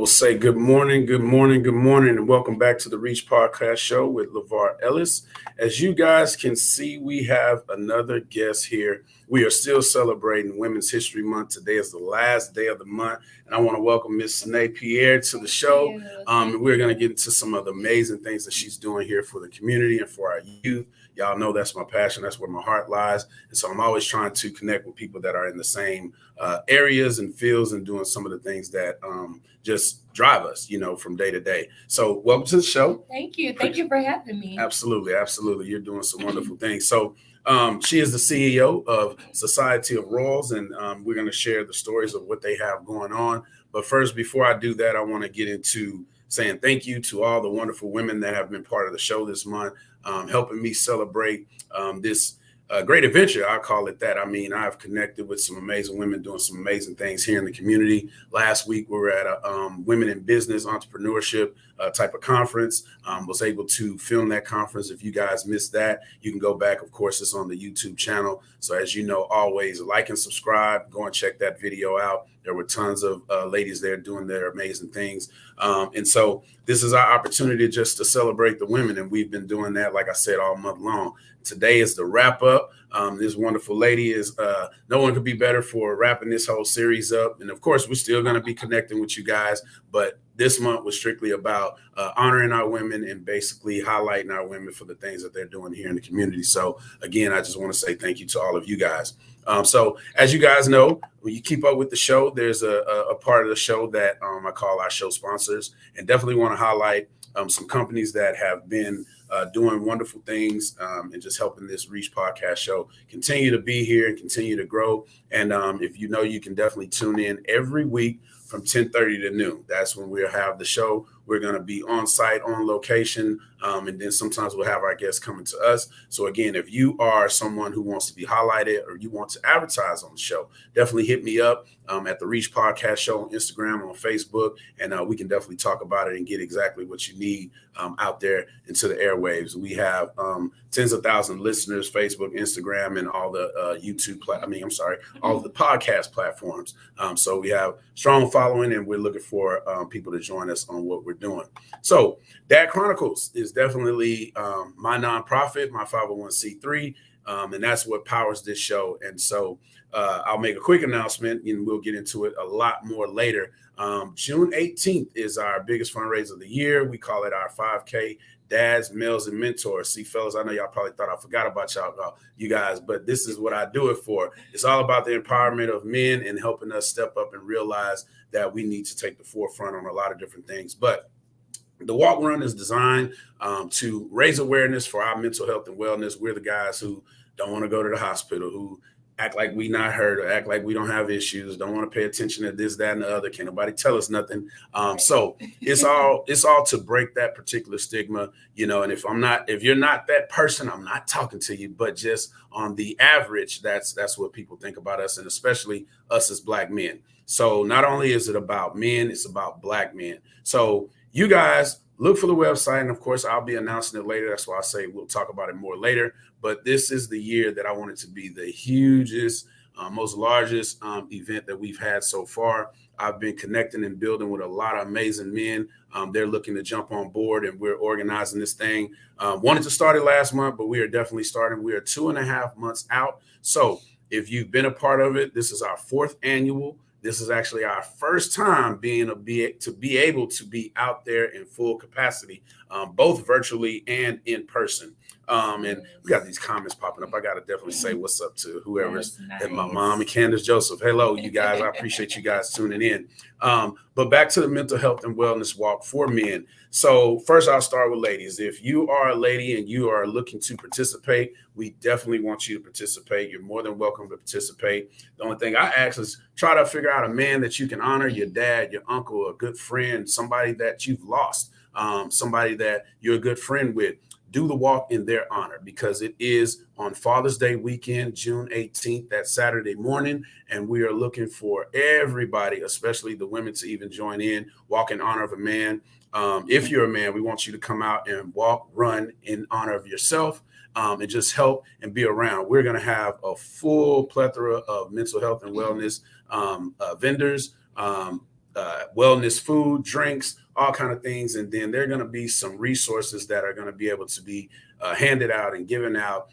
will say good morning, good morning, good morning, and welcome back to the Reach Podcast Show with LeVar Ellis. As you guys can see, we have another guest here. We are still celebrating Women's History Month. Today is the last day of the month, and I want to welcome Miss Sena Pierre to the show. We're going to get into some of the amazing things that she's doing here for the community and for our youth. Y'all know that's my passion. That's where my heart lies. And so I'm always trying to connect with people that are in the same areas and fields and doing some of the things that just drive us, from day to day. So welcome to the show. Thank you. Thank you for having me. Absolutely. Absolutely. You're doing some wonderful things. So she is the CEO of Society of Royals, and we're going to share the stories of what they have going on. But first, before I do that, I want to get into saying thank you to all the wonderful women that have been part of the show this month, helping me celebrate this great adventure. I call it that. I mean, I've connected with some amazing women doing some amazing things here in the community. Last week, we were at a Women in Business Entrepreneurship type of conference. Was able to film that conference. If you guys missed that, you can go back. Of course, it's on the YouTube channel. So as you know, always like and subscribe. Go and check that video out. There were tons of ladies there doing their amazing things. And so this is our opportunity just to celebrate the women. And we've been doing that, like I said, all month long. Today is the wrap up. This wonderful lady is no one could be better for wrapping this whole series up. And of course, we're still going to be connecting with you guys. But this month was strictly about honoring our women and basically highlighting our women for the things that they're doing here in the community. So again, I just want to say thank you to all of you guys. So as you guys know, when you keep up with the show, there's a part of the show that I call our show sponsors, and definitely want to highlight some companies that have been doing wonderful things and just helping this Reach Podcast show continue to be here and continue to grow. And if you know, you can definitely tune in every week from 10:30 to noon. That's when we'll have the show. We're going to be on site, on location, and then sometimes we'll have our guests coming to us. So again, if you are someone who wants to be highlighted or you want to advertise on the show, definitely hit me up at the Reach Podcast Show on Instagram, on Facebook, and we can definitely talk about it and get exactly what you need out there into the airwaves. We have tens of thousands of listeners, Facebook, Instagram, and all the all of the podcast platforms. So we have strong following, and we're looking for people to join us on what we're doing. So Dad Chronicles is definitely my nonprofit, my 501c3, and that's what powers this show. And so I'll make a quick announcement, and we'll get into it a lot more later. June 18th is our biggest fundraiser of the year. We call it our 5K Dads, Males, and Mentors. See, fellas, I know y'all probably thought I forgot about you guys, but this is what I do it for. It's all about the empowerment of men and helping us step up and realize that we need to take the forefront on a lot of different things. But the walk run is designed to raise awareness for our mental health and wellness. We're the guys who don't want to go to the hospital, who act like we not hurt or act like we don't have issues, don't want to pay attention to this, that, and the other. Can't nobody tell us nothing. So it's all to break that particular stigma, and if you're not that person, I'm not talking to you, but just on the average, that's what people think about us, and especially us as Black men. So not only is it about men, it's about Black men. So you guys look for the website, and of course, I'll be announcing it later. That's why I say we'll talk about it more later. But this is the year that I want it to be the hugest, most largest event that we've had so far. I've been connecting and building with a lot of amazing men. They're looking to jump on board, and we're organizing this thing. Wanted to start it last month, but we are definitely starting. We are 2.5 months out. So if you've been a part of it, this is our 4th annual. This is actually our first time being able to be out there in full capacity, both virtually and in person. And we got these comments popping up. I got to definitely say what's up to whoever's at my mom and Candace Joseph. Hello, you guys. I appreciate you guys tuning in. But back to the mental health and wellness walk for men. So first, I'll start with ladies. If you are a lady and you are looking to participate, we definitely want you to participate. You're more than welcome to participate. The only thing I ask is try to figure out a man that you can honor, your dad, your uncle, a good friend, somebody that you've lost, somebody that you're a good friend with. Do the walk in their honor, because it is on Father's Day weekend, June 18th, that Saturday morning. And we are looking for everybody, especially the women, to even join in, walk in honor of a man. If you're a man, we want you to come out and walk, run in honor of yourself, and just help and be around. We're going to have a full plethora of mental health and wellness vendors, wellness food, drinks, all kind of things. And then there are going to be some resources that are going to be able to be handed out and given out.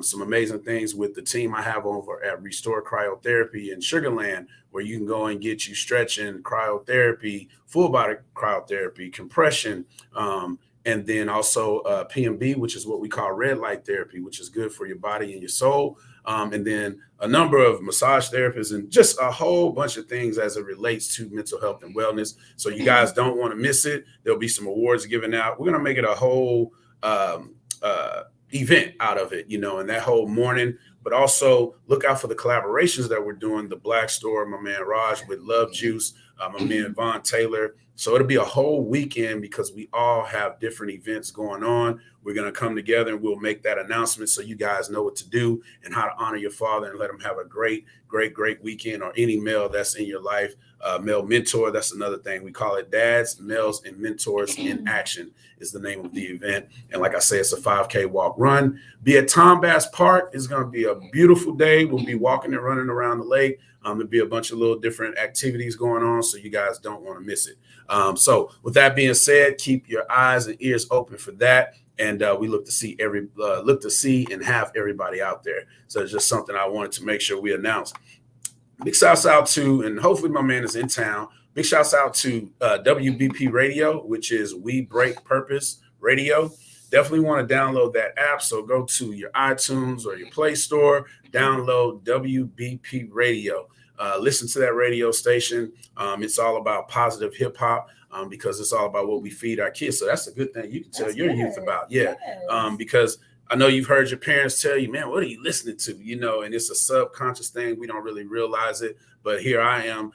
Some amazing things with the team I have over at Restore Cryotherapy in Sugarland, where you can go and get you stretching, cryotherapy, full body cryotherapy, compression, and then also PMB, which is what we call red light therapy, which is good for your body and your soul. And then a number of massage therapists and just a whole bunch of things as it relates to mental health and wellness. So you guys don't want to miss it. There'll be some awards given out. We're going to make it a whole event out of it, and that whole morning. But also look out for the collaborations that we're doing. The Black Store, my man Raj with Love Juice, my man Von Taylor. So it'll be a whole weekend because we all have different events going on. We're going to come together and we'll make that announcement so you guys know what to do and how to honor your father and let him have a great, great, great weekend, or any male that's in your life. Male mentor, that's another thing. We call it Dads, Males, and Mentors in Action is the name of the event. And like I say, it's a 5K walk run. Be at Tom Bass Park. It's going to be a beautiful day. We'll be walking and running around the lake. There'll be a bunch of little different activities going on, so you guys don't want to miss it. So with that being said, keep your eyes and ears open for that. And we look to see and have everybody out there. So it's just something I wanted to make sure we announce. Big shouts out to, and hopefully my man is in town. Big shouts out to WBP Radio, which is We Break Purpose Radio. Definitely want to download that app. So go to your iTunes or your Play Store, download WBP Radio. Listen to that radio station. It's all about positive hip hop because it's all about what we feed our kids. So that's a good thing you can tell your youth about. Yeah. Yes. Because I know you've heard your parents tell you, man, what are you listening to? And it's a subconscious thing. We don't really realize it. But here I am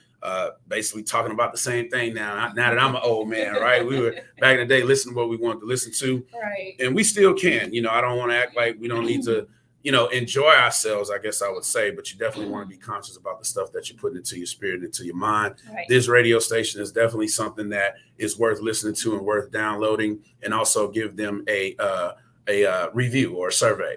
basically talking about the same thing now that I'm an old man, right? We were back in the day listening to what we wanted to listen to. Right. And we still can. I don't want to act like we don't need to enjoy ourselves, I guess I would say, but you definitely want to be conscious about the stuff that you put into your spirit, into your mind. Right. This radio station is definitely something that is worth listening to and worth downloading, and also give them a review or a survey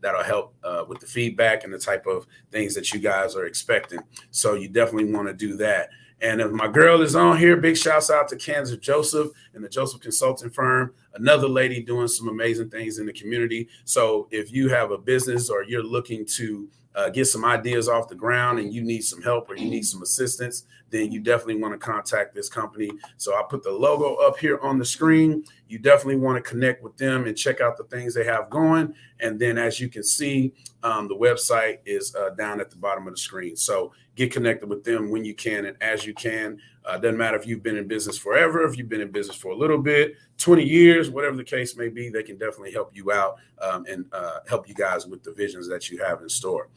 that'll help with the feedback and the type of things that you guys are expecting. So you definitely want to do that. And if my girl is on here, big shouts out to Kansas Joseph and the Joseph Consulting Firm, another lady doing some amazing things in the community. So if you have a business or you're looking to get some ideas off the ground and you need some help or you need some assistance, then you definitely want to contact this company. So I put the logo up here on the screen. You definitely want to connect with them and check out the things they have going. And then as you can see, the website is down at the bottom of the screen. So get connected with them when you can and as you can. Doesn't matter if you've been in business forever, if you've been in business for a little bit, 20 years, whatever the case may be, they can definitely help you out and help you guys with the visions that you have in store.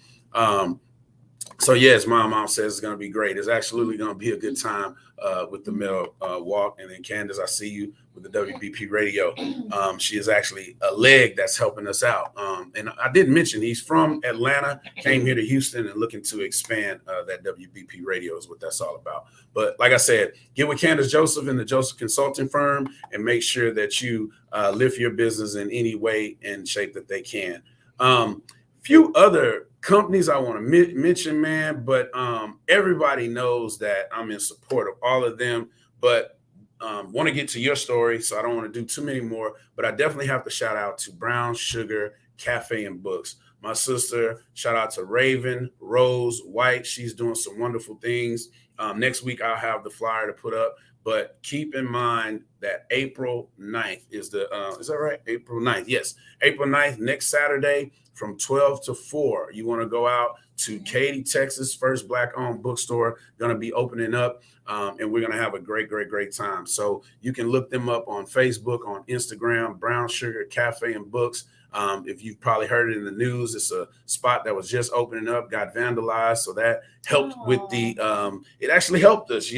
So yes, my mom says it's going to be great. It's absolutely going to be a good time with the male walk. And then Candace, I see you with the WBP radio. She is actually a leg that's helping us out. And I didn't mention he's from Atlanta, came here to Houston and looking to expand that WBP radio is what that's all about. But like I said, get with Candace Joseph and the Joseph Consulting Firm and make sure that you lift your business in any way and shape that they can. Few other companies I want to mention, man, but everybody knows that I'm in support of all of them, but want to get to your story, so I don't want to do too many more, but I definitely have to shout out to Brown Sugar Cafe and Books. My sister, shout out to Raven Rose White. She's doing some wonderful things. Next week, I'll have the flyer to put up, but keep in mind that April 9th is is that right? April 9th. Yes. April 9th, next Saturday from 12 to 4. You want to go out to Katy, Texas, first Black-owned bookstore, going to be opening up, and we're going to have a great, great, great time. So you can look them up on Facebook, on Instagram, Brown Sugar Cafe and Books. If you've probably heard it in the news, it's a spot that was just opening up, got vandalized. So that helped with the, it actually helped us,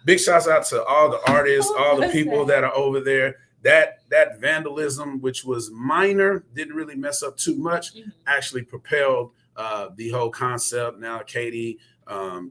big shouts out to all the artists, all the people that are over there. That vandalism, which was minor, didn't really mess up too much, actually propelled the whole concept. Now Katy,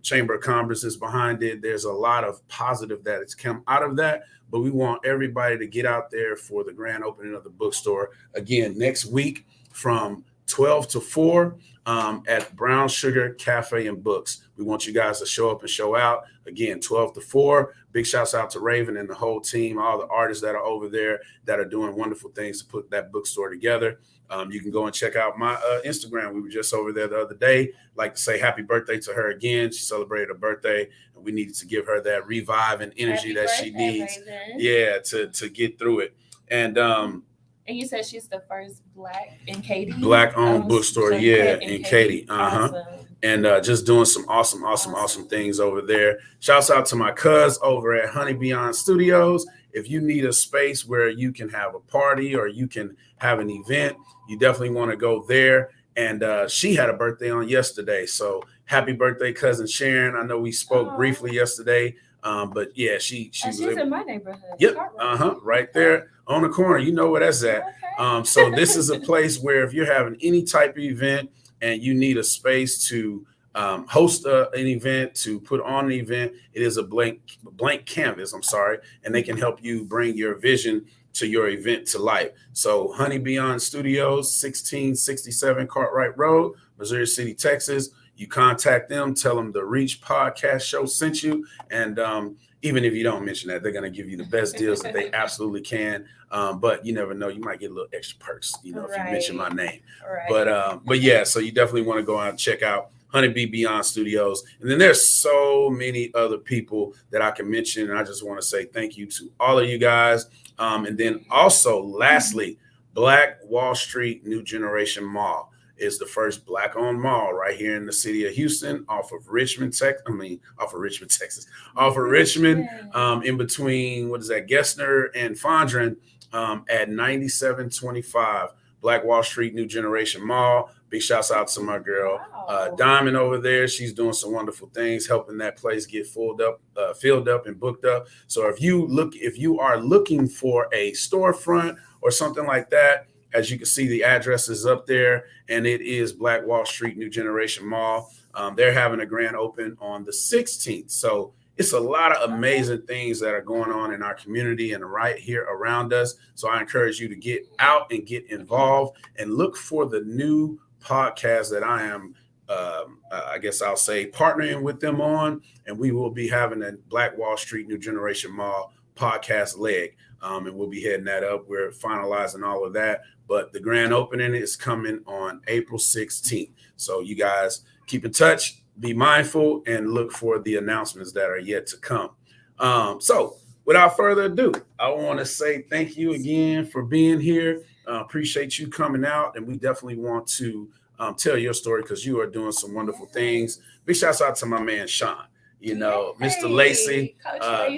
Chamber of Commerce is behind it. There's a lot of positive that has come out of that, but we want everybody to get out there for the grand opening of the bookstore. Again, next week from 12 to 4 at Brown Sugar Cafe and Books. We want you guys to show up and show out. Again, 12 to 4. Big shouts out to Raven and the whole team, all the artists that are over there that are doing wonderful things to put that bookstore together. You can go and check out my Instagram. We were just over there the other day. Like to say happy birthday to her again. She celebrated her birthday, and we needed to give her that revive and energy that she needs. Raven. Yeah, to get through it. And you said she's the first Black in Katy? Black-owned bookstore, in Katy. Awesome. And just doing some awesome things over there. Shouts out to my cuz over at Honey Beyond Studios. If you need a space where you can have a party or you can have an event, you definitely want to go there. And she had a birthday on yesterday. So happy birthday, cousin Sharon. I know we spoke briefly yesterday. But yeah, she's in my neighborhood. Yep. Right there on the corner. You know where that's at. Okay. So this is a place where if you're having any type of event and you need a space to host an event, to put on an event, it is a blank canvas. And they can help you bring your vision to your event to life. So Honey Beyond Studios, 1667 Cartwright Road, Missouri City, Texas. You contact them, tell them the Reach Podcast Show sent you. And even if you don't mention that, they're going to give you the best deals that they absolutely can. But you never know. You might get a little extra perks, if you mention my name. Right. But yeah, so you definitely want to go out and check out Honeybee Beyond Studios. And then there's so many other people that I can mention. And I just want to say thank you to all of you guys. And then also, lastly, Black Wall Street New Generation Mall is the first Black-owned mall right here in the city of Houston, off of Richmond, Texas, in between, Gessner and Fondren, at 9725 Black Wall Street New Generation Mall. Big shouts out to my girl, Diamond over there. She's doing some wonderful things, helping that place get filled up and booked up. So if you are looking for a storefront or something like that, as you can see, the address is up there, and it is Black Wall Street New Generation Mall. They're having a grand open on the 16th. So it's a lot of amazing things that are going on in our community and right here around us. So I encourage you to get out and get involved and look for the new podcast that I am, partnering with them on. And we will be having a Black Wall Street New Generation Mall podcast leg. And we'll be heading that up. We're finalizing all of that. But the grand opening is coming on April 16th. So you guys keep in touch, be mindful, and look for the announcements that are yet to come. So without further ado, I want to say thank you again for being here. Appreciate you coming out. And we definitely want to tell your story because you are doing some wonderful things. Big shouts out to my man, Sean. Mr. Lacey,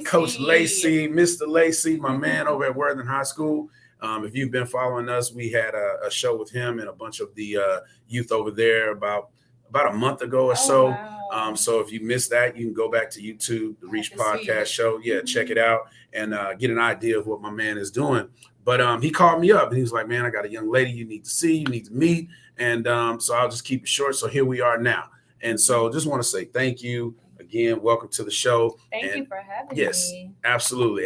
Coach Lacey, Mr. Lacey, my man over at Worthing High School. If you've been following us, we had a show with him and a bunch of the youth over there about a month ago or so. Wow. So if you missed that, you can go back to YouTube, the Reach Podcast Show. Yeah, check it out and get an idea of what my man is doing. But he called me up and he was like, man, I got a young lady you need to see, you need to meet. And so I'll just keep it short. So here we are now. And so just want to say thank you. Again, welcome to the show. Thank you for having me. Yes, absolutely.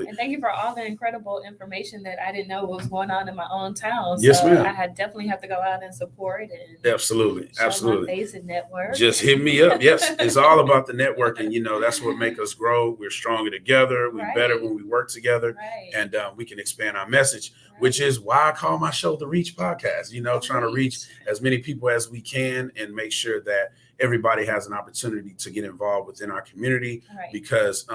And thank you for all the incredible information that I didn't know was going on in my own town. Yes, ma'am. I definitely have to go out and support and absolutely. My face and network. Just hit me up. Yes, it's all about the networking. That's what makes us grow. We're stronger together. We're better when we work together, and we can expand our message. Which is why I call my show the Reach Podcast. Trying to reach as many people as we can and make sure that everybody has an opportunity to get involved within our community because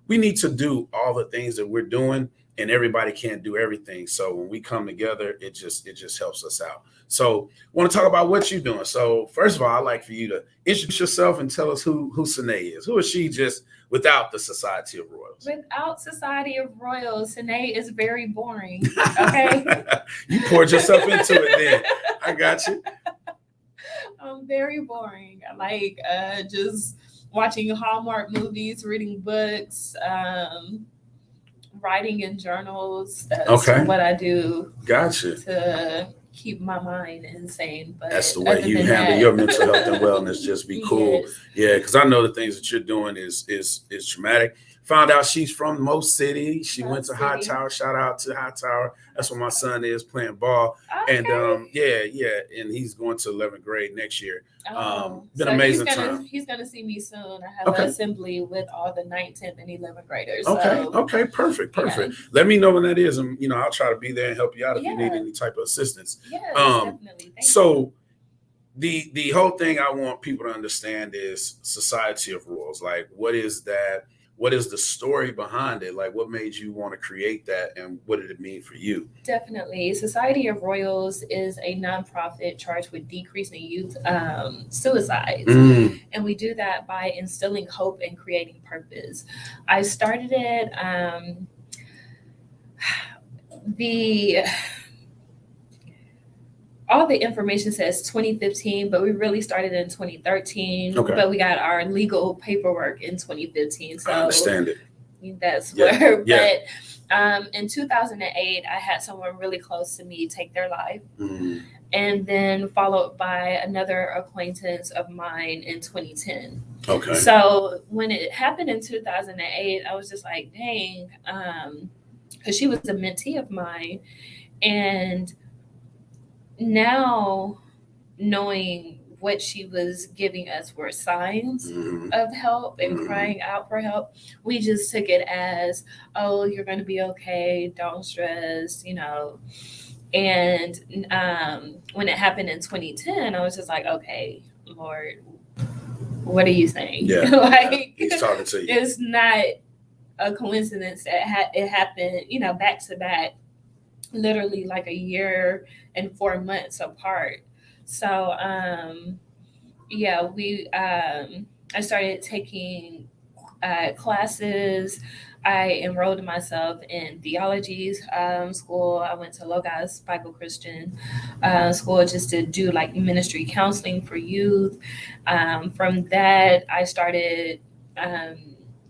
we need to do all the things that we're doing and everybody can't do everything. So when we come together, it just helps us out. So I want to talk about what you're doing. So first of all, I'd like for you to introduce yourself and tell us who Sena is. Who is she just without the Society of Royals? Without Society of Royals, Sena is very boring. Okay. You poured yourself into it then. I got you. I'm very boring. I like just watching Hallmark movies, reading books, writing in journals. That's what I do. Gotcha. To keep my mind insane. But that's the way you handle your mental health and wellness. Just be cool. Yes. Yeah, because I know the things that you're doing is traumatic. Found out she's from Mo City. She went to City. Hightower. Shout out to Hightower. That's where my son is playing ball. Okay. And and he's going to 11th grade next year. Been so amazing time. He's gonna see me soon. I have an assembly with all the 9th, 10th, and 11th graders. Okay, perfect. Yeah. Let me know when that is, and I'll try to be there and help you out if you need Yeah. any type of assistance. Yes, definitely. Thank So the whole thing I want people to understand is Society of Royals. Like, what is that? What is the story behind it? Like, what made you want to create that, and what did it mean for you? Definitely. Society of Royals is a nonprofit charged with decreasing youth suicides. And we do that by instilling hope and creating purpose. I started it, all the information says 2015, but we really started in 2013. Okay. But we got our legal paperwork in 2015. So I understand it. That's where. But in 2008, I had someone really close to me take their life. And then followed by another acquaintance of mine in 2010. Okay. So when it happened in 2008, I was just like, dang, because she was a mentee of mine. And now knowing what she was giving us were signs of help and crying out for help, we just took it as, oh, you're going to be okay, don't stress, And when it happened in 2010, I was just like, okay, Lord, what are you saying? Yeah, he's talking to you. It's not a coincidence that it happened, back to back, literally like a year and 4 months apart. So I started taking classes. I enrolled myself in theology school. I went to Logos Bible Christian school just to do like ministry counseling for youth. From that, I started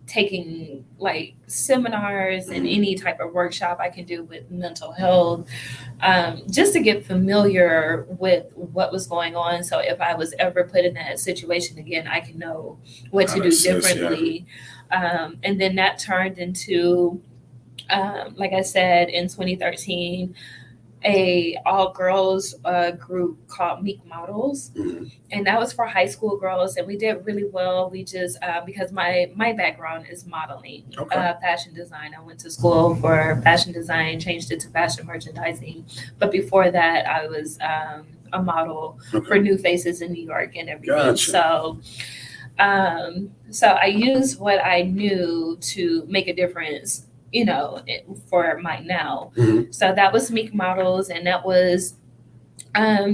taking like seminars and any type of workshop I can do with mental health, just to get familiar with what was going on. So if I was ever put in that situation again, I can know what to do differently. And then that turned into, like I said, in 2013, a all girls group called Meek Models, and that was for high school girls, and we did really well. We just because my background is modeling, fashion design. I went to school for fashion design, changed it to fashion merchandising, but before that I was a model for New Faces in New York and everything. Gotcha. So I used what I knew to make a difference, for my now. So that was Meek Models, and that was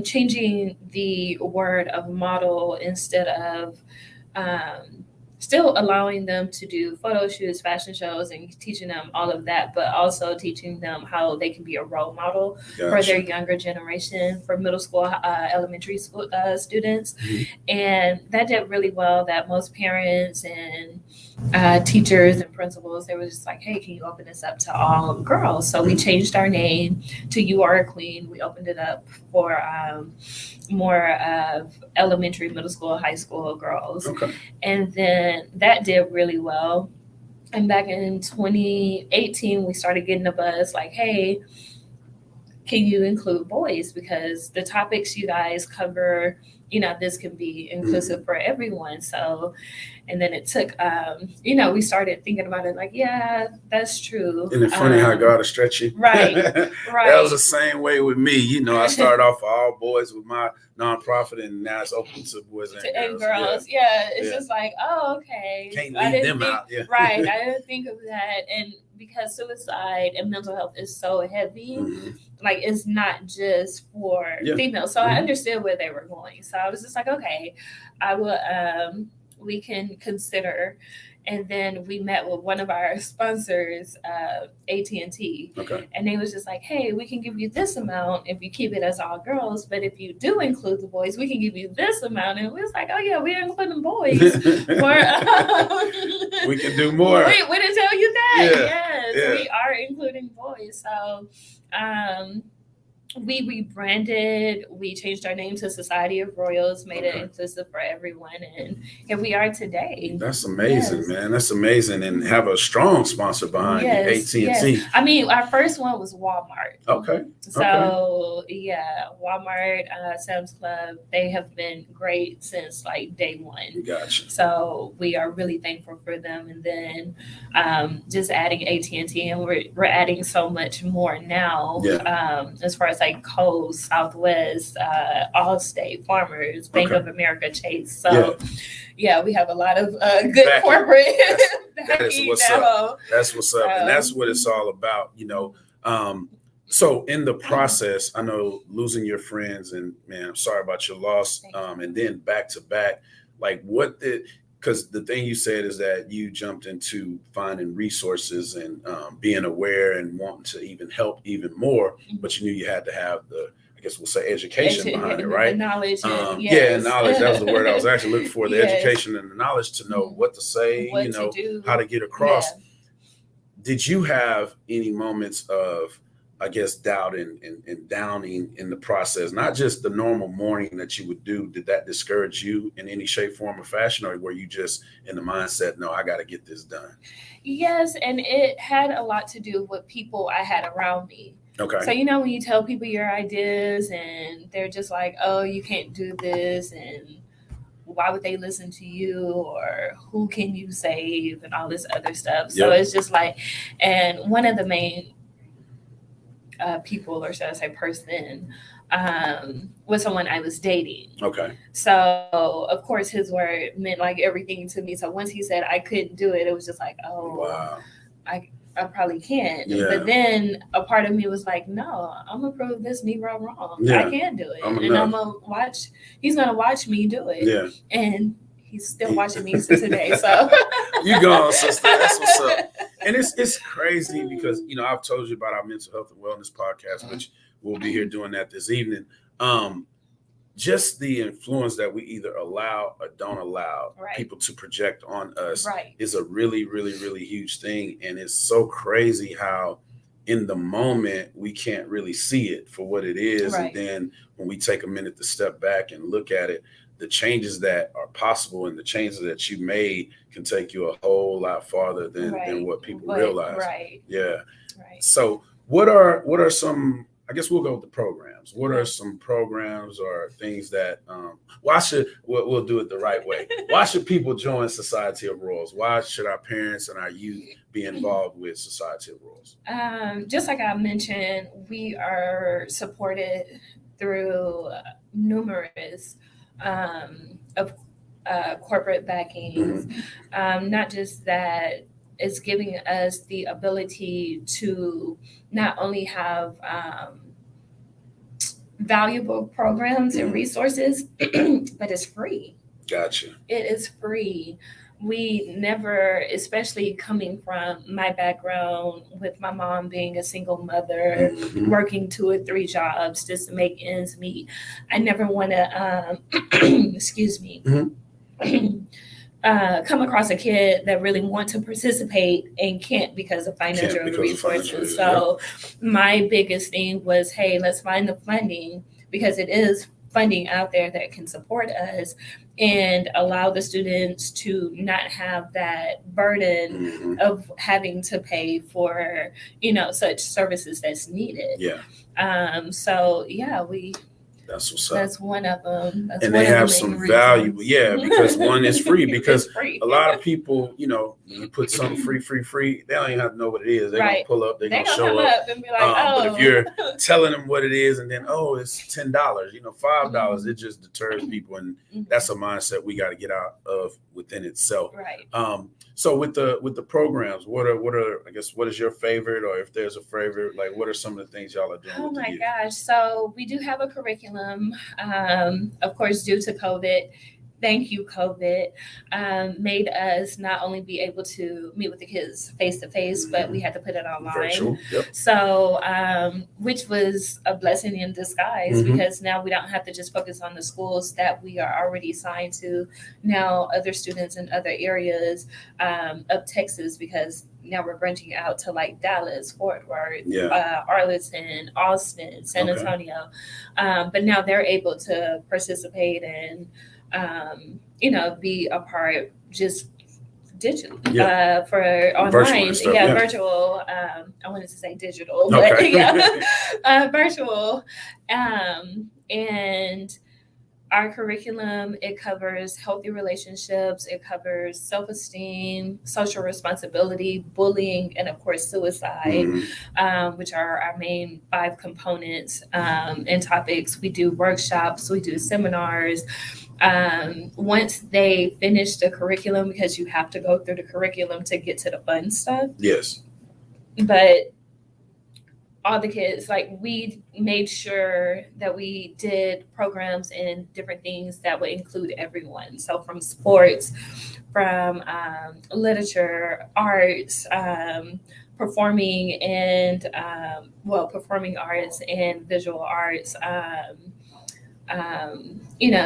changing the word of model instead of still allowing them to do photo shoots, fashion shows, and teaching them all of that, but also teaching them how they can be a role model for their younger generation, for middle school, elementary school students. And that did really well, that most parents and teachers and principals, they were just like, hey, can you open this up to all girls? So we changed our name to You Are a Queen. We opened it up for more of elementary, middle school, high school girls. And then that did really well. And back in 2018, we started getting a buzz like, hey, can you include boys? Because the topics you guys cover, this can be inclusive for everyone. So, and then it took, we started thinking about it like, yeah, that's true. Isn't it funny how God will stretch you? Right. That was the same way with me. I started off all boys with my nonprofit, and now it's open to boys and girls. Yeah. It's just like, oh, okay. Can't leave them out. Yeah. Right. I didn't think of that. And because suicide and mental health is so heavy, like it's not just for females. So I understood where they were going. So I was just like, okay, I will, we can consider. And then we met with one of our sponsors, AT&T. And they was just like, hey, we can give you this amount if you keep it as all girls. But if you do include the boys, we can give you this amount. And we was like, oh, yeah, we're including boys. We can do more. We didn't tell you that. Yes, we are including boys. So we rebranded, we changed our name to Society of Royals, made it Okay. inclusive for everyone, and here we are today. That's amazing, Yes. man. That's amazing, and have a strong sponsor behind you, Yes, AT&T. yes. I mean, our first one was Walmart. Okay. So yeah, Walmart, Sam's Club, they have been great since like day one. Gotcha. So we are really thankful for them. And then just adding AT&T, and we're adding so much more now. Yeah. As far as like Coast, Southwest, Allstate, Farmers, Bank Okay. of America, Chase. So yeah, we have a lot of good Backing. corporate. That is backing what's now. up. That's what's up, and that's what it's all about, you know. So in the process, I know losing your friends, and man, I'm sorry about your loss. And then back to back, like what did? Because the thing you said is that you jumped into finding resources and being aware and wanting to even help even more, but you knew you had to have the, I guess we'll say, education behind it, right? Knowledge. Yeah, knowledge. That was the word I was actually looking for. The Yes. education and the knowledge to know what to say, What you know, to do. how to get across. Yeah. Did you have any moments of, I guess, doubt and downing in the process? Not just the normal morning that you would do. Did that discourage you in any shape, form, or fashion? Or were you just in the mindset, no, I got to get this done? Yes, and it had a lot to do with people I had around me. Okay. So, you know, when you tell people your ideas and they're just like, oh, you can't do this, and why would they listen to you, or who can you save, and all this other stuff. So Yep. it's just like, and one of the main people, or should I say person, was someone I was dating. Okay. So of course his word meant like everything to me. So once he said I couldn't do it, it was just like, oh, wow. I probably can't. Yeah. But then a part of me was like, no, I'm gonna prove this Negro wrong. Yeah. I can do it. I'm gonna watch, he's gonna watch me do it. Yeah. And he's still watching me to today. So you go, sister. That's what's up. And it's crazy because, you know, I've told you about our mental health and wellness podcast, which we'll be here doing that this evening. Just the influence that we either allow or don't allow people to project on us is a really, really, really huge thing. And it's so crazy how in the moment we can't really see it for what it is. And then when we take a minute to step back and look at it, the changes that are possible and the changes that you made can take you a whole lot farther than what people realize. Yeah. So what are some, I guess we'll go with the programs. What are some programs or things that, we'll do it the right way. Why should people join Society of Royals? Why should our parents and our youth be involved with Society of Royals? Just like I mentioned, we are supported through numerous of corporate backings. Not just that, it's giving us the ability to not only have valuable programs and resources, but it's free. Gotcha. It is free. We never, especially coming from my background with my mom being a single mother, working 2 or 3 jobs just to make ends meet, I never want to, excuse me, come across a kid that really wants to participate and can't because of financial resources. So my biggest thing was, hey, let's find the funding, because it is funding out there that can support us and allow the students to not have that burden of having to pay for, you know, such services that's needed. So yeah, that's what's up. That's one of them. And they have some value. Because one is free. Because a lot of people, you know, when you put something free, they don't even have to know what it is. They're going to pull up, they're going to show up. And be like, oh. But if you're telling them what it is and then, oh, it's $10, you know, $5, it just deters people. And that's a mindset we got to get out of within itself. So with the programs, what are I guess, what is your favorite, or if there's a favorite, like what are some of the things y'all are doing? Oh my gosh. So we do have a curriculum. Of course, due to COVID, thank you, COVID, made us not only be able to meet with the kids face to face, but we had to put it online. Virtual. Yep. So, which was a blessing in disguise Mhm. because now we don't have to just focus on the schools that we are already assigned to. Now, other students in other areas of Texas, because now we're branching out to like Dallas, Fort Worth, Yeah. Arlington, Austin, San Okay. Antonio. But now they're able to participate and be a part just digital Yeah. for Virtual online, and stuff, yeah. virtual. I wanted to say digital, but Okay. yeah, virtual. And our curriculum, it covers healthy relationships, it covers self-esteem, social responsibility, bullying, and of course suicide, Mhm. which are our main 5 components and topics. We do workshops, we do seminars. Once they finish the curriculum, because you have to go through the curriculum to get to the fun stuff, Yes. but all the kids, like, we made sure that we did programs and different things that would include everyone. So from sports, from literature, arts, performing and performing arts and visual arts,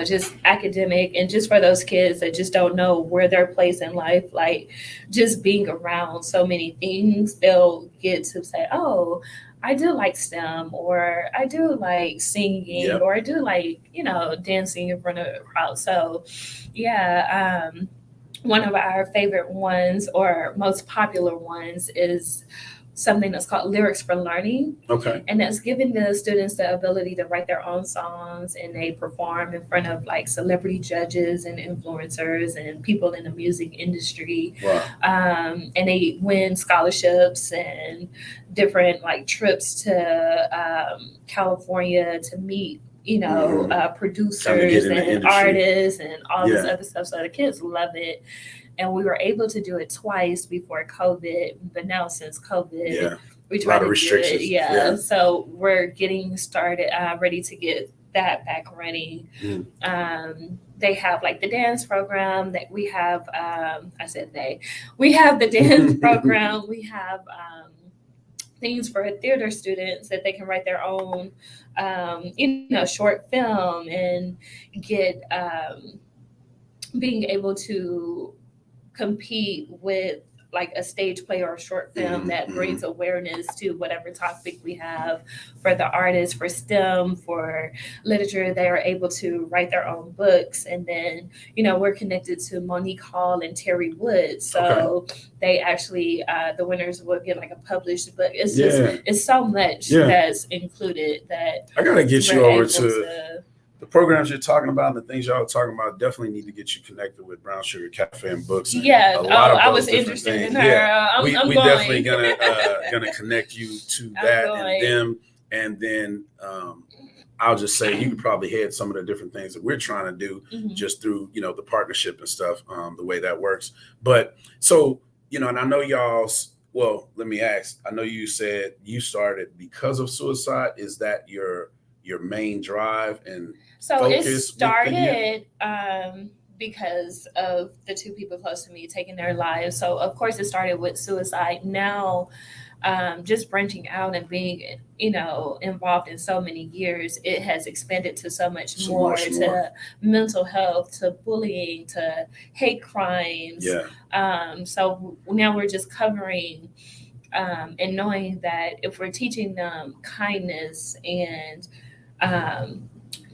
just academic, and just for those kids that just don't know where their place in life, like just being around so many things, they'll get to say, oh, I do like STEM, or I do like singing, Yep. or I do like, dancing in front of a crowd. So, yeah, one of our favorite ones or most popular ones is something that's called Lyrics for Learning. Okay. And that's giving the students the ability to write their own songs, and they perform in front of like celebrity judges and influencers and people in the music industry. Wow. And they win scholarships and different like trips to California to meet producers and artists and all this other stuff. So the kids love it. And we were able to do it twice before COVID, but now since COVID, we try to do it. Yeah. So we're getting started, ready to get that back running. They have like the dance program that we have. We have the dance program. We have things for theater students that they can write their own, short film and get being able to compete with like a stage play or a short film that brings awareness to whatever topic we have. For the artists, for STEM, for literature, they are able to write their own books. And then, we're connected to Monique Hall and Terry Wood. So they actually, the winners will get like a published book. It's just, it's so much that's included that I got to get you over to the programs you're talking about and the things y'all are talking about. Definitely need to get you connected with Brown Sugar Cafe and Books. And I was interested in her. Yeah. I'm we going. definitely gonna connect you to that and them, and then I'll just say you could probably head some of the different things that we're trying to do just through the partnership and stuff, the way that works. But so and I know y'all's. Well, let me ask. I know you said you started because of suicide. Is that your main drive and focus? It started because of the 2 people close to me taking their lives. So of course it started with suicide. Now, just branching out and being, involved in so many years, it has expanded to so much more, to mental health, to bullying, to hate crimes. So now we're just covering and knowing that if we're teaching them kindness and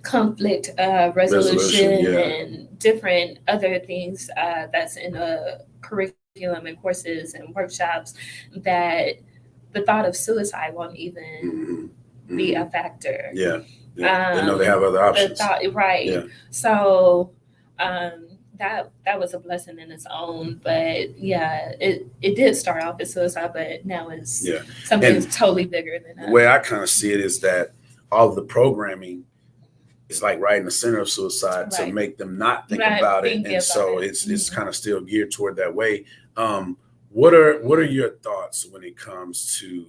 conflict resolution and different other things that's in a curriculum and courses and workshops, that the thought of suicide won't even be a factor. They know they have other options. So that was a blessing in its own. But it did start off as suicide, but now it's something totally bigger than that. The way I kind of see it is that all of the programming is like right in the center of suicide to make them not think about it. And so it's kind of still geared toward that way. What are your thoughts when it comes to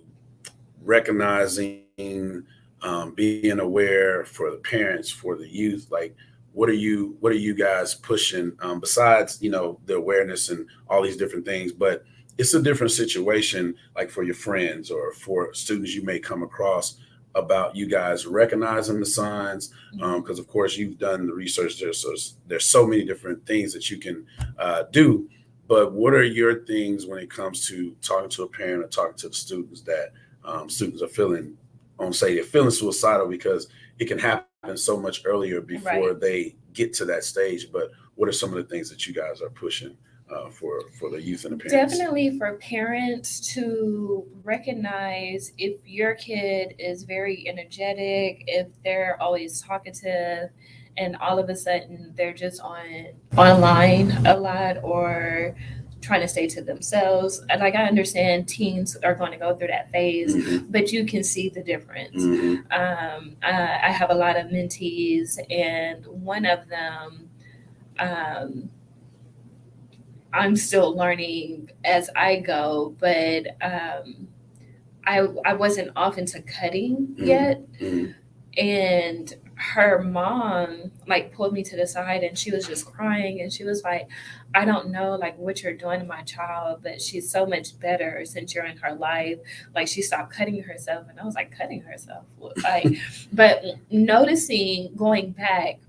recognizing, being aware for the parents, for the youth? Like, what are you guys pushing besides, the awareness and all these different things? But it's a different situation, like for your friends or for students you may come across, about you guys recognizing the signs, because of course you've done the research there, so there's so many different things that you can do. But what are your things when it comes to talking to a parent or talking to the students that students are feeling, they're feeling suicidal, because it can happen so much earlier before Right. they get to that stage. But what are some of the things that you guys are pushing for the youth and the parents? Definitely for parents to recognize if your kid is very energetic, if they're always talkative, and all of a sudden they're just online a lot or trying to stay to themselves. And like, I understand teens are going to go through that phase, but you can see the difference. I have a lot of mentees, and one of them, I'm still learning as I go, but I wasn't off into cutting yet. And her mom like pulled me to the side, and she was just crying, and she was like, I don't know like what you're doing to my child, but she's so much better since you're in her life. Like, she stopped cutting herself. And I was like, cutting herself? Like, but noticing, going back,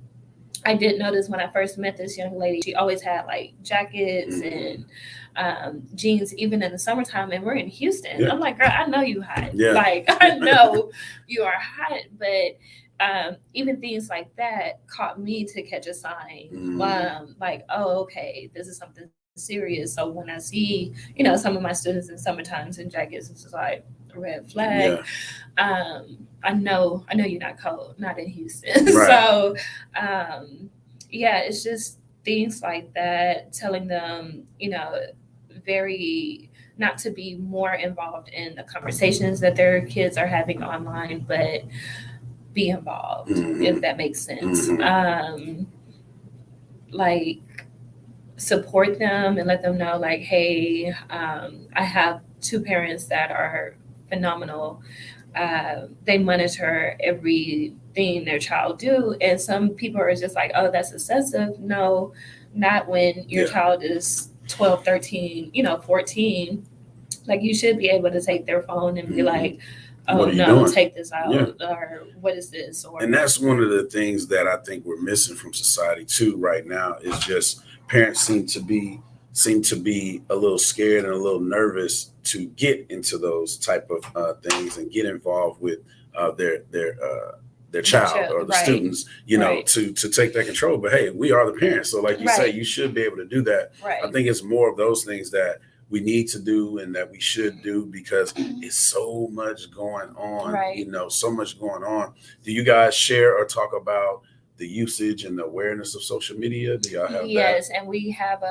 I did notice when I first met this young lady, she always had like jackets and jeans, even in the summertime. And we're in Houston. Yeah. I'm like, girl, I know you hot. Yeah. Like, I know you are hot. But even things like that caught me to catch a sign. Like, oh, okay, this is something serious. So when I see, some of my students in summertimes in jackets, it's just like a red flag. Yeah. I know you're not cold, not in Houston. Right. So, yeah, it's just things like that, telling them, very not to be more involved in the conversations that their kids are having online, but be involved, if that makes sense. Like, support them and let them know, like, hey, I have two parents that are phenomenal. They monitor everything their child do, and some people are just like, oh, that's excessive. No, not when your child is 12, 13, 14. Like, you should be able to take their phone and be like, oh no, doing? Take this out, or what is this? And that's one of the things that I think we're missing from society too right now, is just parents seem to be a little scared and a little nervous to get into those type of things and get involved with their child or the students, to take that control. But hey, we are the parents, so like you say, you should be able to do that. I think it's more of those things that we need to do and that we should do, because it's so much going on, so much going on. Do you guys share or talk about the usage and the awareness of social media? Do y'all have that? Yes, and we have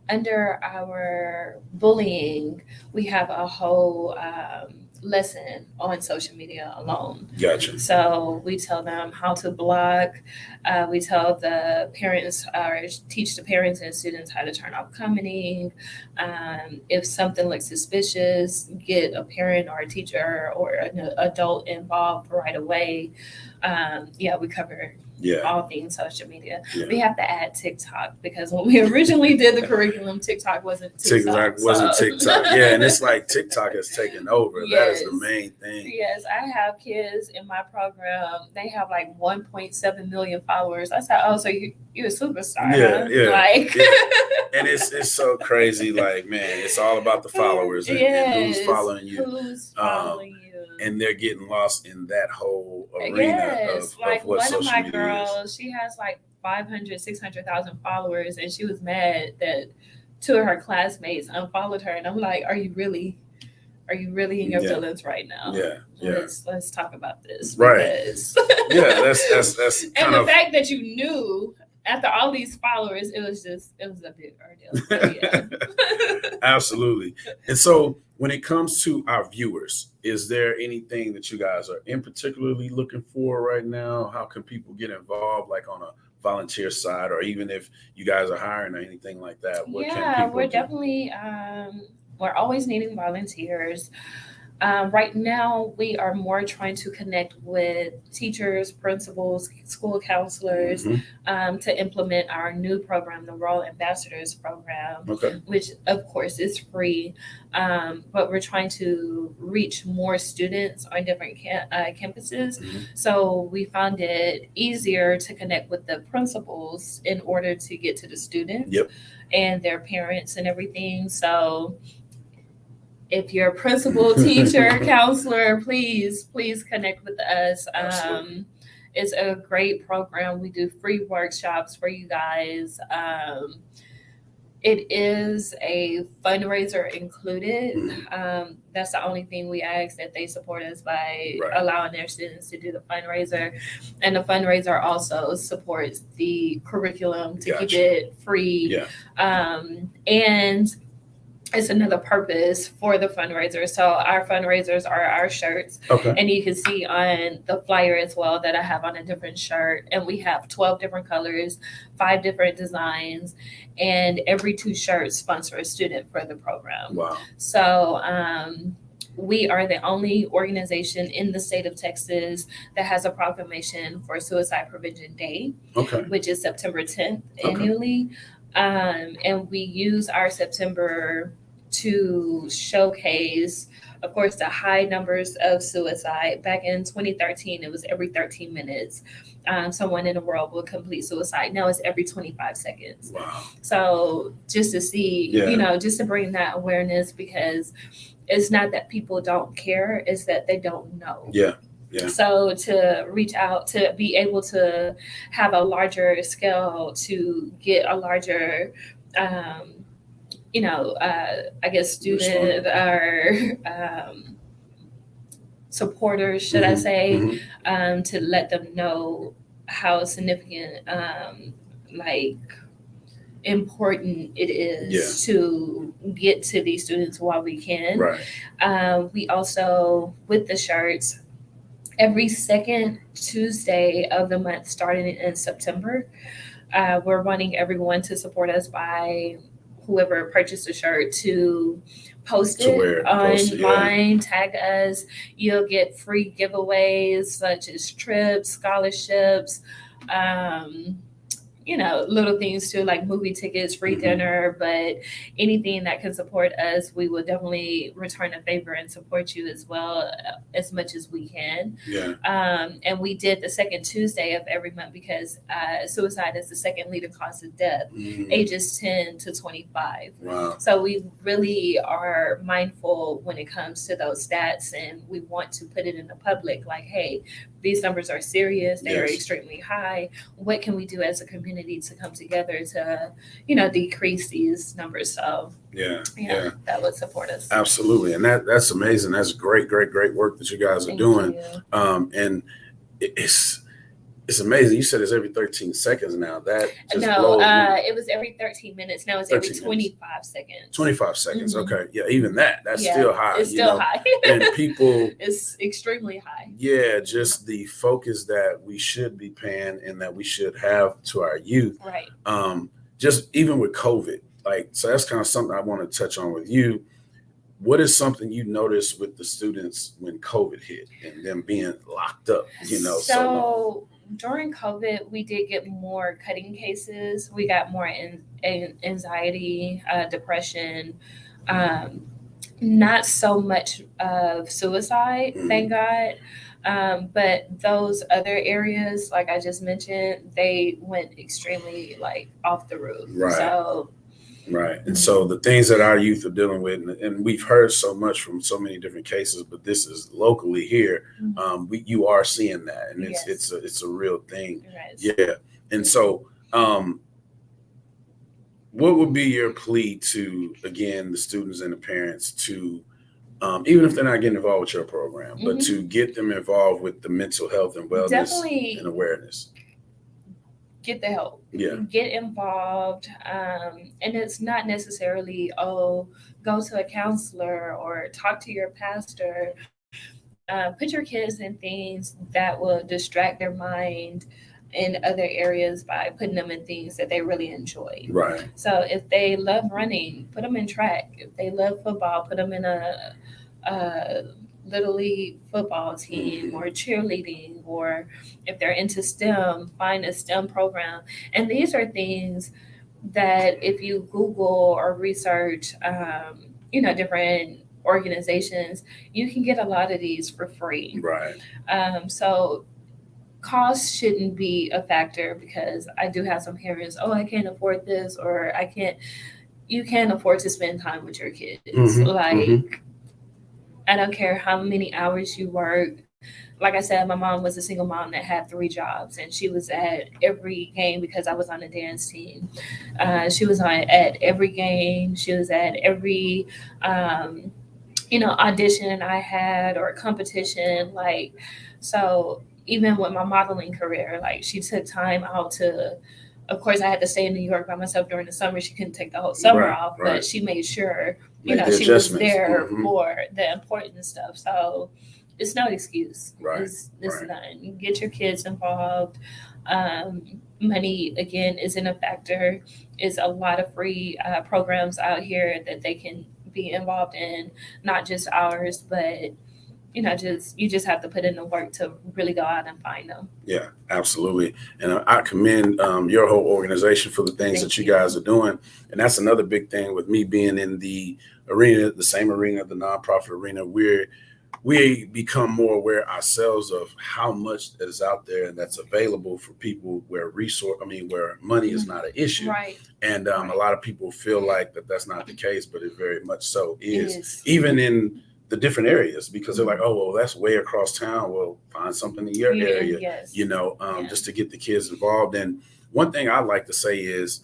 under our bullying, we have a whole lesson on social media alone. Gotcha. So we tell them how to block. We tell the parents, or teach the parents and students how to turn off commenting. If something looks suspicious, get a parent or a teacher or an adult involved right away. We cover all things social media. We have to add TikTok, because when we originally did the curriculum, TikTok wasn't TikTok. TikTok. Yeah, and it's like TikTok has taken over. That is the main thing. Yes, I have kids in my program. They have like 1.7 million followers. I said, oh, so you're a superstar. And it's so crazy. Like, man, it's all about the followers and who's following you. Who's following you. And they're getting lost in that whole arena of what one social of my media girls, she has like 500, 600,000 followers, and she was mad that two of her classmates unfollowed her. And I'm like, are you really in your feelings right now? Let's talk about this. Right. Because that's and the fact that you knew after all these followers, it was a big ordeal. Absolutely. And so when it comes to our viewers, is there anything that you guys are in particularly looking for right now? How can people get involved, like on a volunteer side, or even if you guys are hiring or anything like that? We're definitely we're always needing volunteers. Right now, we are more trying to connect with teachers, principals, school counselors to implement our new program, the Rural Ambassadors Program, Okay. which of course is free. But we're trying to reach more students on different campuses. So we found it easier to connect with the principals in order to get to the students Yep. and their parents and everything. So if you're a principal, teacher, counselor, please connect with us. It's a great program. We do free workshops for you guys. It is a fundraiser included. That's the only thing we ask, that they support us by allowing their students to do the fundraiser. And the fundraiser also supports the curriculum to keep it free. And it's another purpose for the fundraiser. So our fundraisers are our shirts. And you can see on the flyer as well that I have on a different shirt. And we have 12 different colors, 5 different designs, and every 2 shirts sponsor a student for the program. Wow. So we are the only organization in the state of Texas that has a proclamation for Suicide Prevention Day, which is September 10th annually. And we use our September to showcase, of course, the high numbers of suicide. Back in 2013, it was every 13 minutes someone in the world will complete suicide. Now it's every 25 seconds. Wow. So just to see, just to bring that awareness, because it's not that people don't care, it's that they don't know. Yeah. So to reach out, to be able to have a larger scale, to get a larger, I guess student or supporters, should I say, to let them know how significant, important it is to get to these students while we can. We also, with the shirts, every second Tuesday of the month, starting in September, we're wanting everyone to support us by whoever purchased a shirt to post it online, tag us. You'll get free giveaways such as trips, scholarships, little things too, like movie tickets, free dinner, but anything that can support us, we will definitely return a favor and support you as well, as much as we can. And we did the second Tuesday of every month because suicide is the second leading cause of death, ages 10 to 25. Wow. So we really are mindful when it comes to those stats, and we want to put it in the public, like, hey, these numbers are serious. They are extremely high. What can we do as a community to come together to, decrease these numbers? So that would support us. Absolutely. And that's amazing. That's great work that you guys are doing. And it's amazing. You said it's every 13 seconds now. That just blows me. It was every 13 minutes. Now it's every 25 seconds. 25 seconds. Okay. Yeah, even that's still high. It's still high. And people... It's extremely high. Yeah, just the focus that we should be paying and that we should have to our youth. Right. Just even with COVID. So that's kind of something I want to touch on with you. What is something you noticed with the students when COVID hit and them being locked up, so during COVID, we did get more cutting cases. We got more anxiety, depression, not so much of suicide, thank God. But those other areas, like I just mentioned, they went extremely off the roof. Right. So right. And so the things that our youth are dealing with, and we've heard so much from so many different cases, but this is locally here. You are seeing that, and it's a real thing. Right. Yeah. And so, what would be your plea to, again, the students and the parents to, even if they're not getting involved with your program, but to get them involved with the mental health and wellness and awareness? Get the help. Yeah. Get involved. And it's not necessarily, go to a counselor or talk to your pastor. Put your kids in things that will distract their mind in other areas by putting them in things that they really enjoy. Right. So if they love running, put them in track. If they love football, put them in a little league football team or cheerleading, or if they're into STEM, find a STEM program. And these are things that if you Google or research, different organizations, you can get a lot of these for free. Right. So cost shouldn't be a factor, because I do have some parents, oh, I can't afford this, or I can't. You can't afford to spend time with your kids. Like, I don't care how many hours you work. Like I said, my mom was a single mom that had 3 jobs, and she was at every game because I was on a dance team. She was at every game. She was at every, audition I had or competition. Like, so even with my modeling career, like, she took time out to. Of course, I had to stay in New York by myself during the summer. She couldn't take the whole summer off, but she made sure, she was there for the important stuff. So it's no excuse. Right. It's none. Get your kids involved. Money, again, isn't a factor. It's a lot of free programs out here that they can be involved in, not just ours, but you just have to put in the work to really go out and find them. Yeah, absolutely. And I commend your whole organization for the things that you guys are doing. And that's another big thing with me being in the arena, the same arena, the nonprofit arena, we become more aware ourselves of how much that is out there and that's available for people where money is not an issue. Right. And a lot of people feel like that's not the case, but it very much so is. Even in the different areas, because they're like, oh, well, that's way across town. Well, find something in your area, yes. Just to get the kids involved. And one thing I like to say is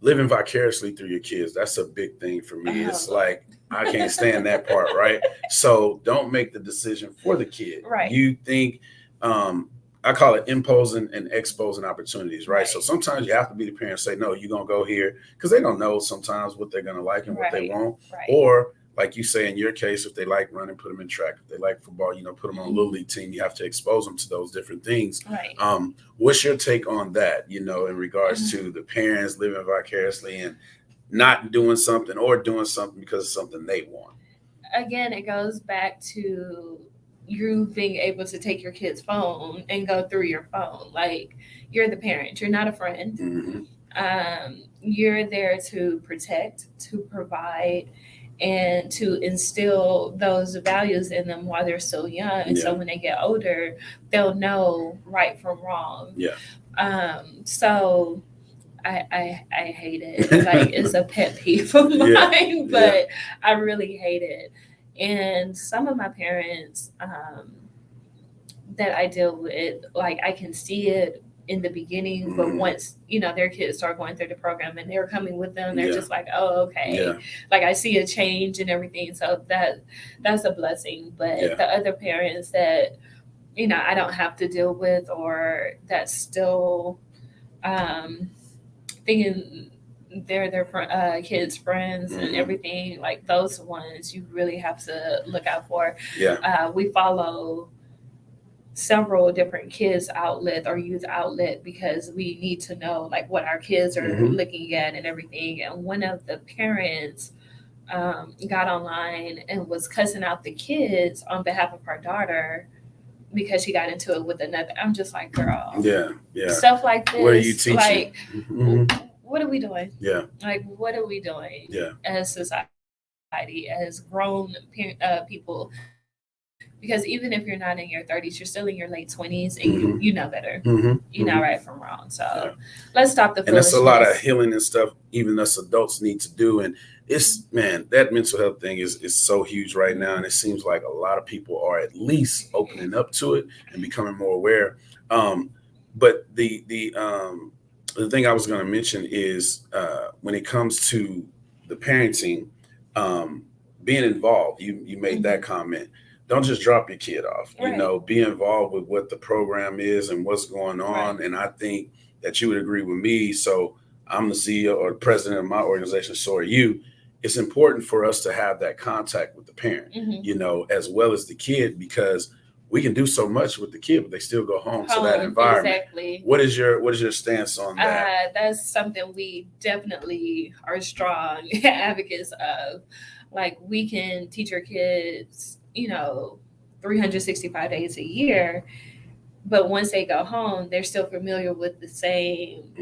living vicariously through your kids. That's a big thing for me. It's like, I can't stand that part, right? So don't make the decision for the kid. Right. You think, I call it imposing and exposing opportunities, right? So sometimes you have to be the parent and say, no, you're going to go here, because they don't know sometimes what they're going to like and what they want. Right. Or like you say, in your case, if they like running, put them in track. If they like football, put them on a little league team. You have to expose them to those different things. Right. What's your take on that, in regards to the parents living vicariously and not doing something or doing something because it's something they want? Again, it goes back to you being able to take your kid's phone and go through your phone. Like, you're the parent. You're not a friend. Mm-hmm. You're there to protect, to provide, and to instill those values in them while they're still young. And so when they get older, they'll know right from wrong. Yeah. So I hate it. Like, it's a pet peeve of mine, but I really hate it. And some of my parents that I deal with, like, I can see it in the beginning, but once their kids start going through the program and they're coming with them, they're just like, oh, okay. Like, I see a change and everything. So that's a blessing. But the other parents that I don't have to deal with, or that's still thinking they're their kids' friends and everything, like, those ones you really have to look out for. We follow several different kids outlet or youth outlet because we need to know, like, what our kids are looking at and everything. And one of the parents got online and was cussing out the kids on behalf of her daughter because she got into it with another. I'm just like, girl, stuff like this. What are you teaching? Like, what are we doing? Like, what are we doing? As society, as grown people? Because even if you're not in your 30s, you're still in your late 20s, and you know better. You know right from wrong. So let's stop the foolishness. And that's a lot of healing and stuff even us adults need to do. And that mental health thing is so huge right now. And it seems like a lot of people are at least opening up to it and becoming more aware. But the thing I was going to mention is when it comes to the parenting, being involved, you made that comment. Don't just drop your kid off, be involved with what the program is and what's going on. And I think that you would agree with me. So I'm the CEO or the president of my organization. So are you. It's important for us to have that contact with the parent, as well as the kid, because we can do so much with the kid, but they still go home to that environment. Exactly. What is your stance on that? That's something we definitely are strong advocates of. Like, we can teach our kids 365 days a year. But once they go home, they're still familiar with the same,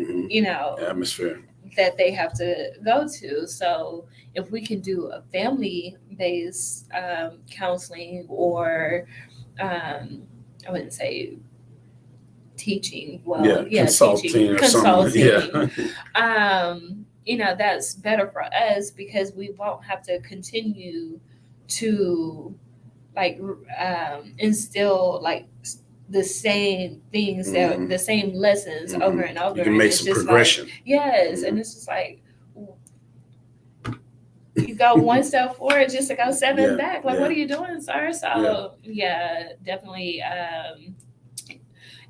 atmosphere that they have to go to. So if we can do a family-based counseling, or I wouldn't say teaching, consulting teaching, or consulting, something. that's better for us, because we won't have to continue to instill the same things, that the same lessons over and over. You can make it's some just progression. And it's just you go one step forward just to go seven back. What are you doing, sir? So definitely.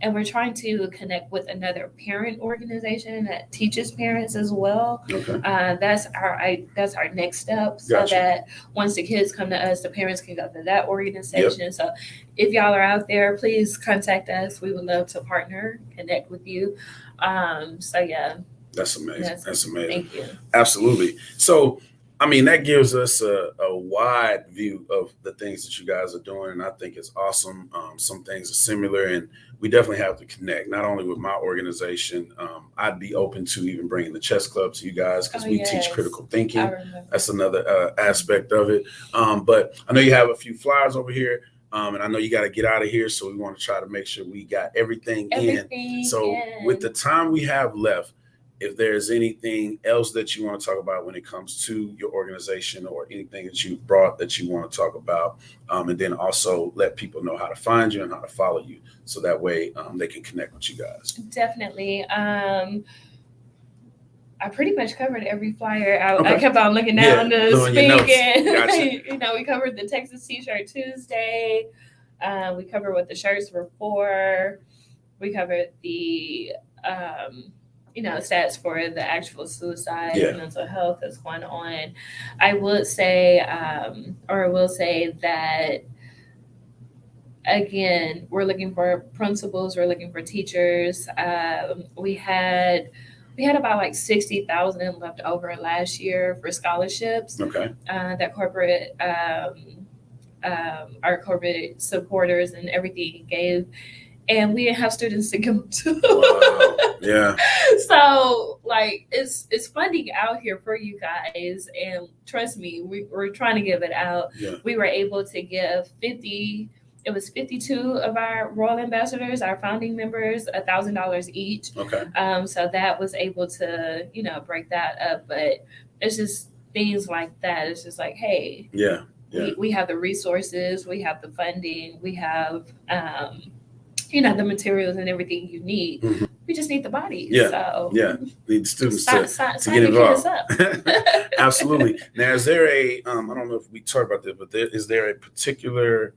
And we're trying to connect with another parent organization that teaches parents as well. Okay. That's our next step, so that once the kids come to us, the parents can go to that organization. Yep. So if y'all are out there, please contact us. We would love to partner, connect with you. That's amazing. That's amazing. Thank you. Absolutely. So, that gives us a wide view of the things that you guys are doing, and I think it's awesome. Some things are similar, and we definitely have to connect, not only with my organization. I'd be open to even bringing the chess club to you guys, because we teach critical thinking. That's another aspect of it. But I know you have a few flyers over here, and I know you got to get out of here, so we want to try to make sure we got everything in. So with the time we have left, if there's anything else that you want to talk about when it comes to your organization, or anything that you brought that you want to talk about, and then also let people know how to find you and how to follow you, so that way they can connect with you guys. Definitely. I pretty much covered every flyer. I kept on looking down to speak, and we covered the Texas T-shirt Tuesday. We covered what the shirts were for. We covered the stats for the actual suicide and mental health that's going on. I will say that, again, we're looking for principals, we're looking for teachers. We had about 60,000 left over last year for scholarships. Okay. That corporate, our corporate supporters and everything gave. And we didn't have students to give to. Wow. Yeah. So it's funding out here for you guys, and trust me, we're trying to give it out. Yeah. We were able to give 52 of our Royal Ambassadors, our founding members, $1,000 each. Okay. So that was able to break that up, but it's just things like that. It's just hey. Yeah. We have the resources, we have the funding, we have the materials and everything you need. Mm-hmm. We just need the bodies. Need students to get involved. Absolutely. Now, is there I don't know if we talked about this, but is there a particular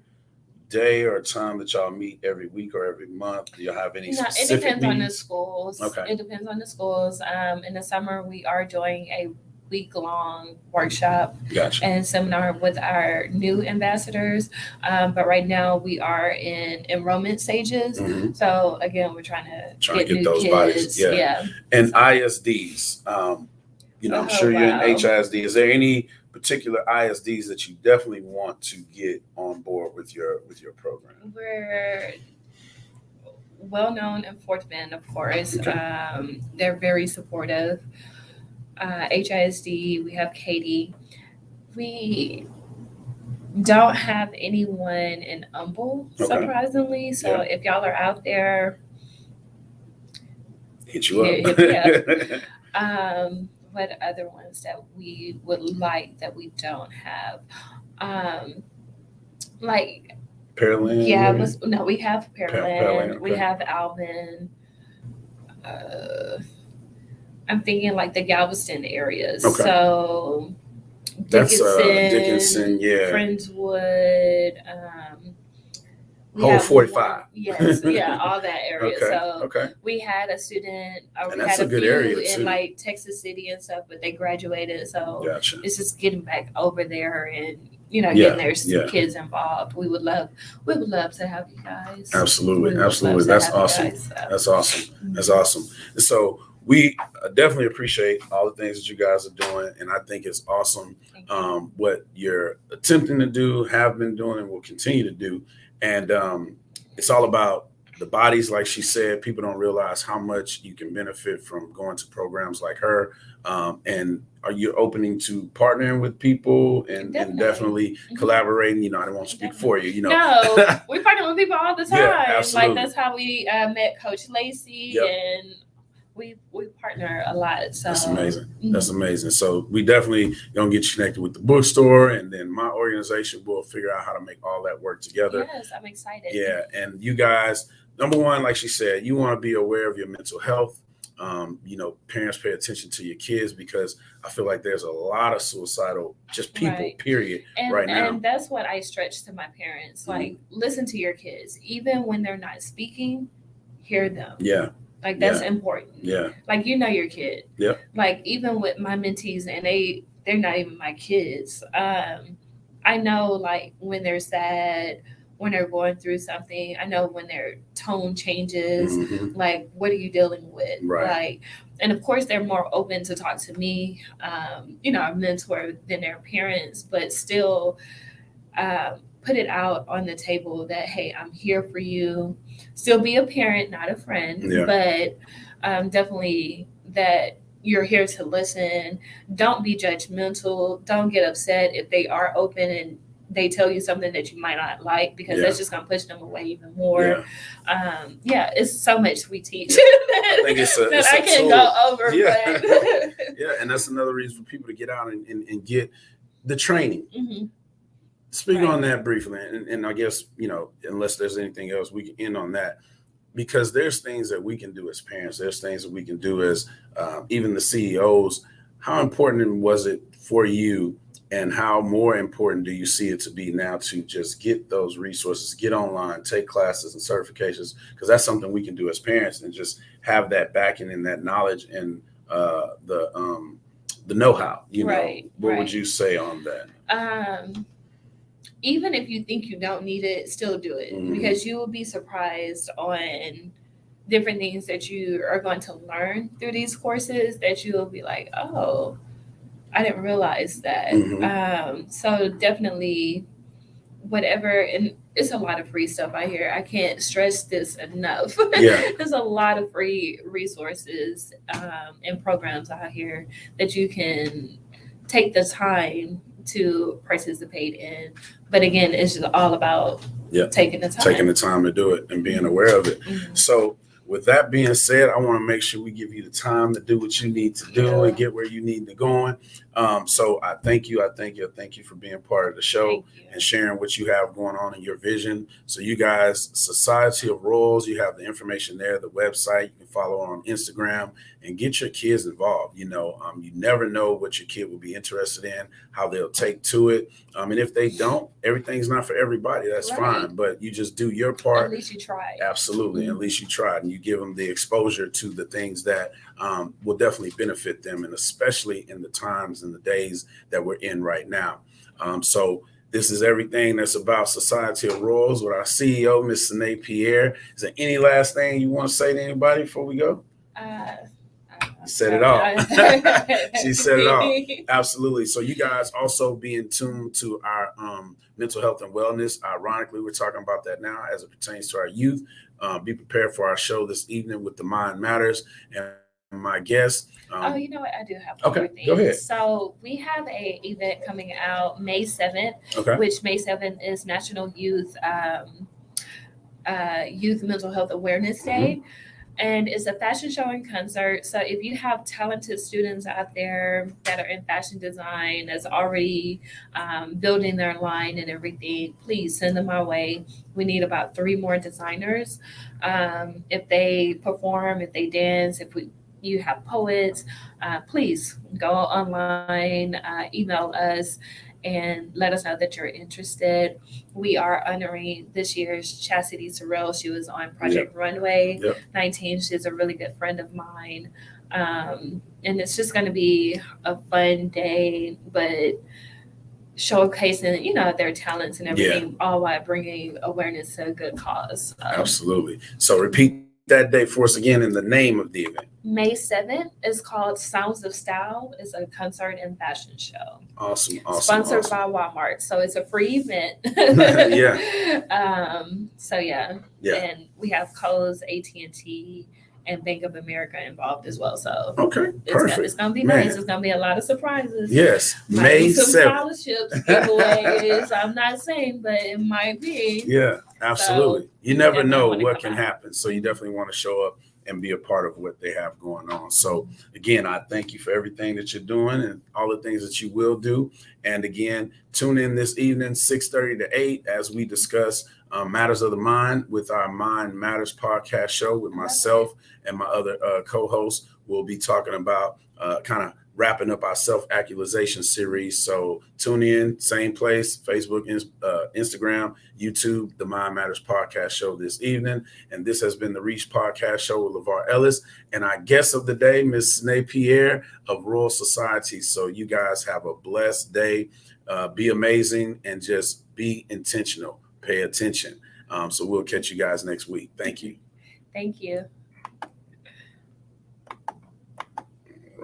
day or time that y'all meet every week or every month? Do you have any specific it depends meetings? On the schools. Okay. It depends on the schools. In the summer, we are doing a week-long workship and seminar with our new ambassadors. But right now we are in enrollment stages. Mm-hmm. So again, we're trying to get new those kids. Bodies. Yeah. And ISDs, I'm sure you're in HISD. Is there any particular ISDs that you definitely want to get on board with your program? We're well known in Fort Bend, of course. Okay. They're very supportive. HISD, we have Katie. We don't have anyone in Humble, surprisingly. So if y'all are out there, hit you up. Hit me up. What other ones that we would like that we don't have? Pearland? Yeah, we have Pearland. Okay. We have Alvin. I'm thinking the Galveston areas. Okay. So Dickinson, Friendswood, whole 45. Yes, all that area. We had a student, we had a few in Texas City and stuff, but they graduated. So it's just getting back over there and getting their kids involved. We would love to have you guys. Absolutely. That's awesome. That's awesome. And so we definitely appreciate all the things that you guys are doing, and I think it's awesome what you're attempting to do, have been doing, and will continue to do. And it's all about the bodies, like she said. People don't realize how much you can benefit from going to programs like her. And are you opening to partnering with people and definitely collaborating? I don't want to speak for you. No, we partner with people all the time. Yeah, absolutely. Like that's how we met Coach Lacey, and we partner a lot. So that's amazing. That's amazing. So we definitely gonna get you connected with the bookstore, and then my organization will figure out how to make all that work together. Yes, I'm excited. Yeah, and you guys, number one, like she said, you want to be aware of your mental health. Parents, pay attention to your kids, because I feel like there's a lot of suicidal just people, period, right now. And that's what I stretch to my parents. Like, listen to your kids. Even when they're not speaking, hear them. Yeah. Like, that's important. Yeah. Like, your kid. Yeah. Like, even with my mentees, and they're not even my kids. I know, like, when they're sad, when they're going through something. I know when their tone changes, like, what are you dealing with? Right. Like, and of course they're more open to talk to me, a mentor than their parents, but still put it out on the table that, hey, I'm here for you. Still be a parent, not a friend, but definitely that you're here to listen. Don't be judgmental. Don't get upset if they are open and they tell you something that you might not like, because that's just going to push them away even more. It's so much we teach I think it's I can't go over. Yeah. But Yeah, and that's another reason for people to get out and get the training. Speak on that briefly, and I guess, unless there's anything else, we can end on that, because there's things that we can do as parents. There's things that we can do as even the CEOs. How important was it for you, and how more important do you see it to be now to just get those resources, get online, take classes and certifications? Because that's something we can do as parents, and just have that backing and that knowledge and the know-how. What would you say on that? Even if you think you don't need it, still do it, because you will be surprised on different things that you are going to learn through these courses, that you will be like, oh, I didn't realize that. So definitely whatever, and it's a lot of free stuff out here. I can't stress this enough. There's a lot of free resources and programs out here that you can take the time to participate in. But again, it's just all about taking the time to do it and being aware of it. So with that being said, I want to make sure we give you the time to do what you need to do and get where you need to go. So I thank you. I thank you for being part of the show and sharing what you have going on in your vision. So you guys, Society of Royals, you have the information there, the website. You can follow on Instagram and get your kids involved. You never know what your kid will be interested in, how they'll take to it. And if they don't, everything's not for everybody. That's fine. But you just do your part. At least you tried. Absolutely. At least you tried, and you give them the exposure to the things that will definitely benefit them, and especially in the times and the days that we're in right now. So this is everything that's about Society of Royals with our CEO, Miss Sena Pierre. Is there any last thing you want to say to anybody before we go? Said it all. She said it all. Absolutely. So you guys also be in tune to our mental health and wellness. Ironically, we're talking about that now as it pertains to our youth. Be prepared for our show this evening with The Mind Matters. And my guest. You know what? I do have one more thing. Go ahead. So we have a event coming out May 7th, which May 7th is National Youth Mental Health Awareness Day. And it's a fashion show and concert. So if you have talented students out there that are in fashion design, that's already building their line and everything, please send them our way. We need about 3 more designers. If they perform, if they dance, you have poets, please go online, email us, and let us know that you're interested. We are honoring this year's Chastity Terrell. She was on Project Runway 19. She's a really good friend of mine. And it's just going to be a fun day, but showcasing, their talents and everything, all while bringing awareness to a good cause. Absolutely. So repeat that date for us again and the name of the event. May 7th is called Sounds of Style. It's a concert and fashion show. Awesome. Sponsored by Walmart. So it's a free event. Yeah. So yeah. Yeah. And we have Kohl's, AT&T, and Bank of America involved as well. So okay, perfect. It's gonna be Man. nice. It's gonna be a lot of surprises. Yes. Might May be some 7th. scholarships, giveaways. I'm not saying, but it might be. Yeah, absolutely. So, you never definitely know wanna what come can out. happen. So you definitely want to show up and be a part of what they have going on. So again, I thank you for everything that you're doing and all the things that you will do. And again, tune in this evening, 6:30 to 8, as we discuss Matters of the Mind with our Mind Matters podcast show with myself and my other co-hosts. We'll be talking about kind of wrapping up our self-actualization series. So tune in, same place, Facebook, Instagram, YouTube, the Mind Matters podcast show this evening. And this has been the Reach podcast show with LeVar Ellis and our guest of the day, Miss Sena Pierre of Royal Society. So you guys have a blessed day. Be amazing and just be intentional. Pay attention. So we'll catch you guys next week. Thank you. Thank you.